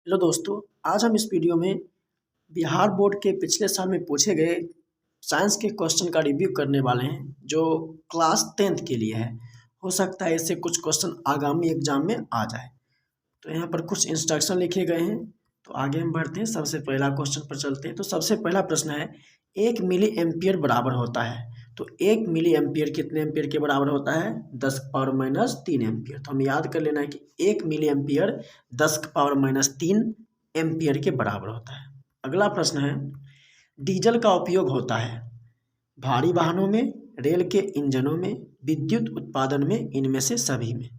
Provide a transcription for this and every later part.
Hello दोस्तों, आज हम इस वीडियो में बिहार बोर्ड के पिछले साल में पूछे गए साइंस के क्वेश्चन का रिव्यू करने वाले हैं जो क्लास 10th के लिए है। हो सकता है इससे कुछ क्वेश्चन आगामी एग्जाम में आ जाए। तो यहाँ पर कुछ इंस्ट्रक्शन लिखे गए हैं, तो आगे हम बढ़ते हैं। सबसे पहला क्वेश्चन पर चलते हैं। तो सबसे पहला प्रश्न है, 1 मिली एम्पियर बराबर होता है। तो 1 मिली एम्पियर कितने एम्पियर के बराबर होता है? 10⁻³ एम्पियर। तो हम याद कर लेना है कि 1 मिली एम्पियर 10⁻³ एम्पियर के बराबर होता है। अगला प्रश्न है, डीजल का उपयोग होता है भारी वाहनों में, रेल के इंजनों में, विद्युत उत्पादन में, इनमें से सभी में।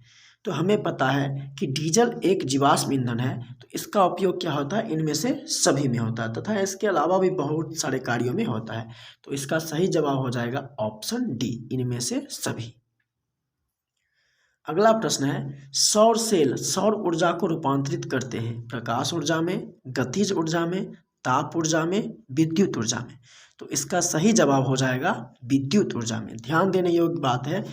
तो हमें पता है कि डीजल एक जीवाश्म ईंधन है, तो इसका उपयोग क्या होता है? इनमें से सभी में होता है, तथा इसके अलावा भी बहुत सारे कार्यों में होता है। तो इसका सही जवाब हो जाएगा ऑप्शन डी, इनमें से सभी। अगला प्रश्न है, सौर सेल सौर ऊर्जा को रूपांतरित करते हैं प्रकाश ऊर्जा में, गतिज ऊर्जा में, ताप ऊर्जा में, विद्युत ऊर्जा में। तो इसका सही जवाब हो जाएगा विद्युत ऊर्जा में। ध्यान देने योग्य बात है,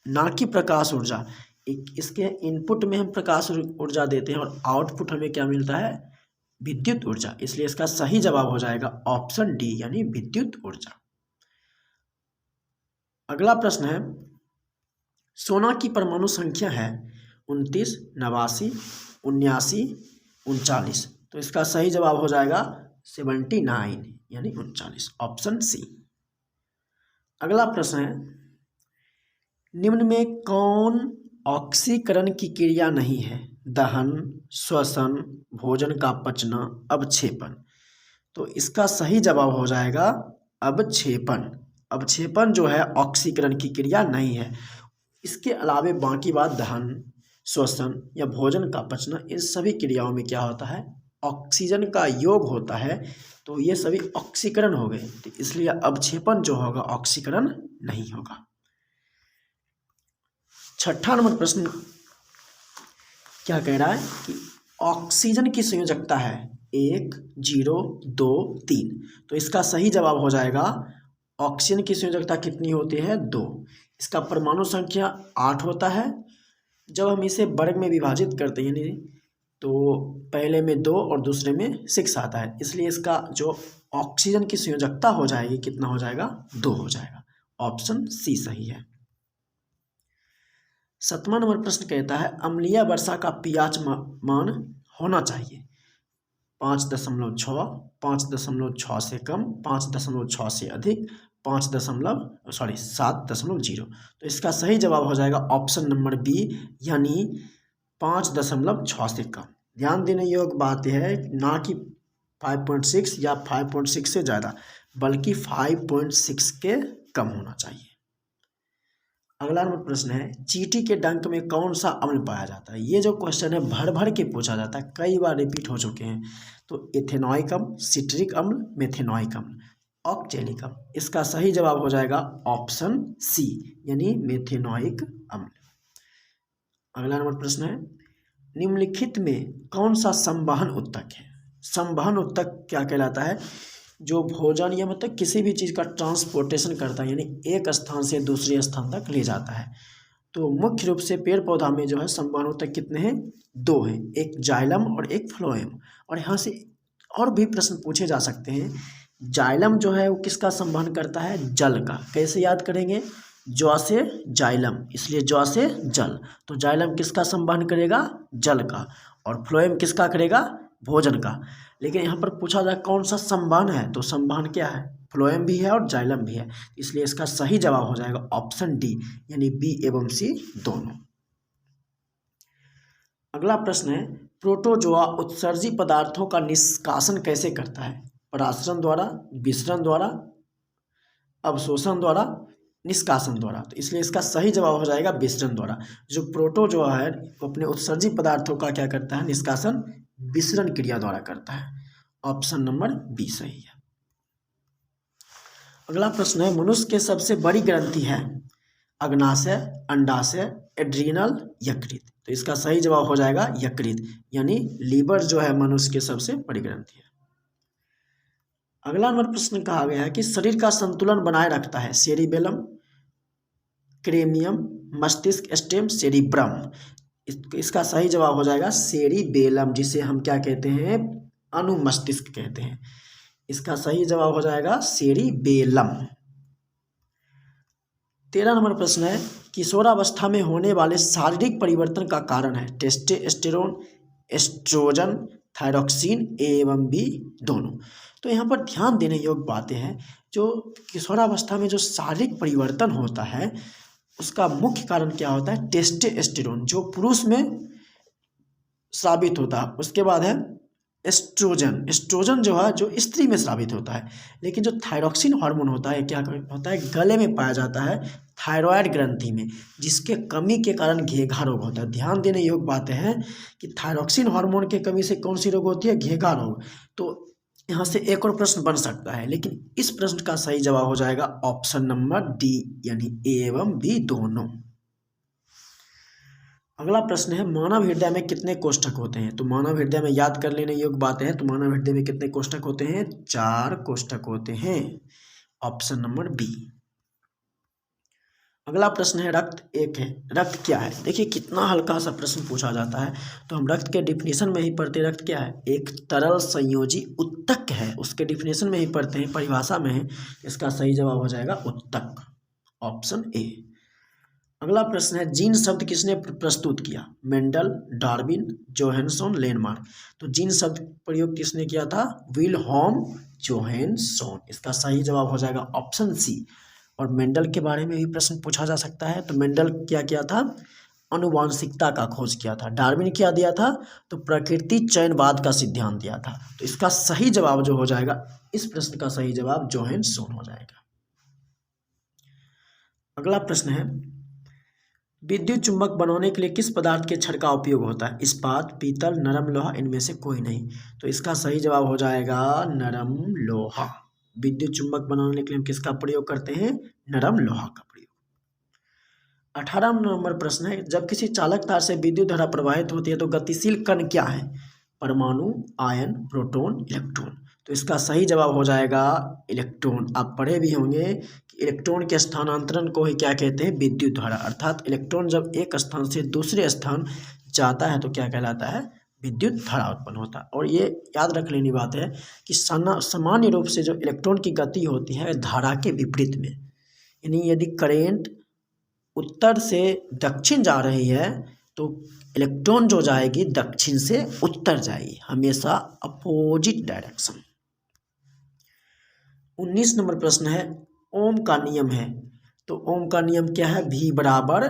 ना कि प्रकाश ऊर्जा। इसके इनपुट में हम प्रकाश ऊर्जा देते हैं और आउटपुट हमें क्या मिलता है? विद्युत ऊर्जा। इसलिए इसका सही जवाब हो जाएगा ऑप्शन डी, यानी विद्युत ऊर्जा। अगला प्रश्न है, सोना की परमाणु संख्या है 29, 89, 79, 39। तो इसका सही जवाब हो जाएगा 79, यानी 39, ऑप्शन सी। अगला प्रश्न है, निम्न में कौन ऑक्सीकरण की क्रिया नहीं है? दहन, श्वसन, भोजन का पचना, अवक्षेपण। तो इसका सही जवाब हो जाएगा अवक्षेपण। अवक्षेपण जो है ऑक्सीकरण की क्रिया नहीं है। इसके अलावे बाकी बात दहन, श्वसन या भोजन का पचना, इन सभी क्रियाओं में क्या होता है? ऑक्सीजन का योग होता है। तो ये सभी ऑक्सीकरण हो गए, तो इसलिए अवक्षेपण जो होगा ऑक्सीकरण नहीं होगा। छठा नंबर प्रश्न क्या कह रहा है कि ऑक्सीजन की संयोजकता है 1, 0, 2, 3। तो इसका सही जवाब हो जाएगा, ऑक्सीजन की संयोजकता कितनी होती है? 2। इसका परमाणु संख्या 8 होता है। जब हम इसे वर्ग में विभाजित करते हैं, यानी तो पहले में 2 और दूसरे में 6 आता है, इसलिए इसका जो ऑक्सीजन की संयोजकता हो जाएगी, कितना हो जाएगा? 2 हो जाएगा। ऑप्शन सी सही है। 7वां नंबर प्रश्न कहता है, अम्लीय वर्षा का pH मान होना चाहिए 5.6, 5.6 से कम, 5.6 से अधिक, 7.0। तो इसका सही जवाब हो जाएगा ऑप्शन नंबर बी, यानी 5.6 से कम। ध्यान देने योग्य बात यह है, ना कि 5.6 या 5.6 से ज़्यादा, बल्कि 5.6 के कम होना चाहिए। अगला नंबर प्रश्न है, चींटी के डंक में कौन सा अम्ल पाया जाता है? ये जो क्वेश्चन है भर भर के पूछा जाता है, कई बार रिपीट हो चुके हैं। तो एथेनॉइक अम्ल, सिट्रिक अम्ल, मेथेनॉइक अम्ल, ऑक्जेलिक अम्ल। इसका सही जवाब हो जाएगा ऑप्शन सी, यानी मेथेनॉइक अम्ल। अगला नंबर प्रश्न है, निम्नलिखित में कौन सा संवहन उत्तक है? संवहन उत्तक क्या कहलाता है? जो भोजन या मतलब किसी भी चीज़ का ट्रांसपोर्टेशन करता है, यानी एक स्थान से दूसरे स्थान तक ले जाता है। तो मुख्य रूप से पेड़ पौधा में जो है संवहन उत्तक कितने हैं? 2 हैं, एक जाइलम और एक फ्लोएम। और यहाँ से और भी प्रश्न पूछे जा सकते हैं। जाइलम जो है वो किसका संवहन करता है? जल का। कैसे याद करेंगे? ज्वा से जाइलम, इसलिए ज्वा से जल। तो जाइलम किसका संवहन करेगा? जल का। और फ्लोएम किसका करेगा? भोजन का। लेकिन यहाँ पर पूछा जाए कौन सा संवहन है, तो संवहन क्या है? फ्लोएम भी है और जाइलम भी है, इसलिए इसका सही जवाब हो जाएगा ऑप्शन डी, यानी बी एवं सी दोनों। अगला प्रश्न है, प्रोटोजोआ उत्सर्जी पदार्थों का निष्कासन कैसे करता है? परासरण द्वारा, विसरण द्वारा, अवशोषण द्वारा, निष्कासन द्वारा। तो इसलिए इसका सही जवाब हो जाएगा विसरण द्वारा। जो प्रोटोजोआ है वो अपने उत्सर्जी पदार्थों का क्या करता है? निष्कासन विसरण क्रिया द्वारा करता है। ऑप्शन नंबर बी सही है। अगला प्रश्न है, मनुष्य के सबसे बड़ी ग्रंथि है अग्नाशय, अंडाशय, एड्रीनल, यकृत। तो इसका सही जवाब हो जाएगा यकृत, यानी लीवर जो है मनुष्य के सबसे बड़ी ग्रंथि है। अगला नंबर प्रश्न कहा गया है कि शरीर का संतुलन बनाए रखता है सेरिबेलम, क्रेमियम, मस्तिष्क स्टेम, सेरिब्रम। इसका सही जवाब हो जाएगा सेरिबेलम, जिसे हम क्या कहते हैं, अनुमस्तिष्क कहते हैं। इसका सही जवाब हो जाएगा सेरिबेलम। 13 नंबर प्रश्न है, किशोरावस्था में होने वाले शारीरिक परिवर्तन का कारण है टेस्टोस्टेरोन, एस्ट्रोजन, थायरॉक्सिन, एवं बी दोनों। तो यहाँ पर ध्यान देने योग्य बातें हैं, जो किशोरावस्था में जो शारीरिक परिवर्तन होता है उसका मुख्य कारण क्या होता है, टेस्टोस्टेरोन जो पुरुष में स्रावित होता है। उसके बाद है एस्ट्रोजन, एस्ट्रोजन जो है जो स्त्री में स्रावित होता है। लेकिन जो थायरॉक्सिन हार्मोन होता है क्या होता है, गले में पाया जाता है थायराइड ग्रंथि में, जिसके कमी के कारण घेघा रोग होता है। ध्यान देने योग्य बातें हैं कि थायरॉक्सिन हार्मोन की कमी से कौन सी रोग होती है, घेघा रोग। तो यहाँ से एक और प्रश्न बन सकता है, लेकिन इस प्रश्न का सही जवाब हो जाएगा ऑप्शन नंबर डी, यानी ए एवं बी दोनों। अगला प्रश्न है, मानव हृदय में कितने कोष्ठक होते हैं। तो मानव हृदय में याद कर लेने योग्य बातें हैं। तो मानव हृदय में कितने कोष्ठक होते हैं, 4 कोष्ठक होते हैं, ऑप्शन नंबर बी। अगला प्रश्न है, रक्त एक है, रक्त क्या है। देखिए कितना हल्का सा प्रश्न पूछा जाता है। तो हम रक्त के डिफिनेशन में ही पढ़ते, रक्त क्या है, एक तरल संयोजी उत्तक है, उसके डिफिनेशन में ही पढ़ते हैं, परिभाषा में है। इसका सही जवाब हो जाएगा उत्तक, ऑप्शन ए। अगला प्रश्न है, जीन शब्द किसने प्रस्तुत किया, मेंडल, डार्विन, जोहानसन, लेनमार्क। तो जीन शब्द प्रयोग किसने किया था, विल्हेम जोहानसन। इसका सही जवाब हो जाएगा ऑप्शन सी। और मेंडल के बारे में भी प्रश्न पूछा जा सकता है। तो मेंडल क्या किया था, अनुवांशिकता का खोज किया था। डार्विन क्या दिया था, तो प्रकृति चयनवाद का सिद्धांत दिया था। तो इसका सही जवाब जो हो जाएगा, इस प्रश्न का सही जवाब जोहानसन हो जाएगा। अगला प्रश्न है, विद्युत चुंबक बनाने के लिए किस पदार्थ के छड़ का उपयोग होता है, इस्पात, पीतल, नरम लोहा, इनमें से कोई नहीं। तो इसका सही जवाब हो जाएगा नरम लोहा। विद्युत चुंबक बनाने के लिए हम किसका प्रयोग करते हैं, नरम लोहा का प्रयोग। 18 नंबर प्रश्न है, जब किसी चालक तार से विद्युत धारा प्रवाहित होती है तो गतिशील कण क्या है, परमाणु, आयन, प्रोटॉन, इलेक्ट्रॉन। तो इसका सही जवाब हो जाएगा इलेक्ट्रॉन। आप पढ़े भी होंगे कि इलेक्ट्रॉन के स्थानांतरण को ही क्या कहते हैं, विद्युत धारा। अर्थात इलेक्ट्रॉन जब एक स्थान से दूसरे स्थान जाता है तो क्या कहलाता है, विद्युत धारा उत्पन्न होता है। और ये याद रख लेनी बात है कि सामान्य रूप से जो इलेक्ट्रॉन की गति होती है धारा के विपरीत में, यानी यदि करेंट उत्तर से दक्षिण जा रही है तो इलेक्ट्रॉन जो जाएगी दक्षिण से उत्तर जाएगी, हमेशा अपोजिट डायरेक्शन। 19 नंबर प्रश्न है, ओम का नियम है। तो ओम का नियम क्या है, V बराबर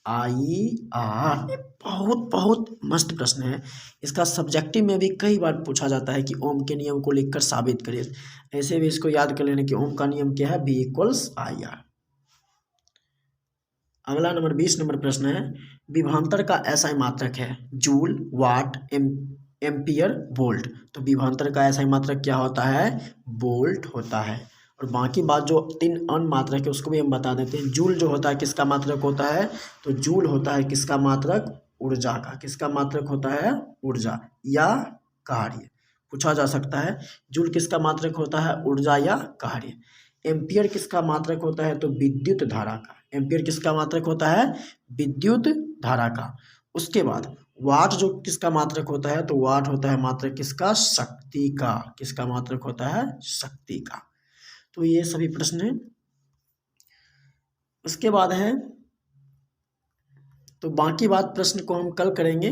IR। बहुत बहुत मस्त प्रश्न है। इसका सब्जेक्टिव में भी कई बार पूछा जाता है कि ओम के नियम को लिखकर साबित करिए। ऐसे भी इसको याद कर लेने कि ओम का नियम क्या है, V = IR। अगला नंबर 20 नंबर प्रश्न है, विभवांतर का SI मात्रक है जूल, वाट, एम्पियर, वोल्ट। तो विभवांतर का SI मात्रक क्या होता है, वोल्ट होता है। और बाकी बात जो 3 अन्य मात्रक है उसको भी हम बता देते हैं। जूल जो होता है किसका मात्रक होता है, तो जूल होता है किसका मात्रक, ऊर्जा का। किसका मात्रक होता है, ऊर्जा या कार्य, पूछा जा सकता है। जूल किसका मात्रक होता है, ऊर्जा या कार्य। एम्पियर किसका मात्रक होता है, तो विद्युत धारा का। एम्पियर किसका मात्रक होता है, विद्युत धारा का। उसके बाद वाट जो किसका मात्रक होता है, तो वाट होता है मात्रक किसका, शक्ति का। किसका मात्रक होता है, शक्ति का। तो ये सभी प्रश्न हैं। उसके बाद है, तो बाकी बात प्रश्न को हम कल करेंगे।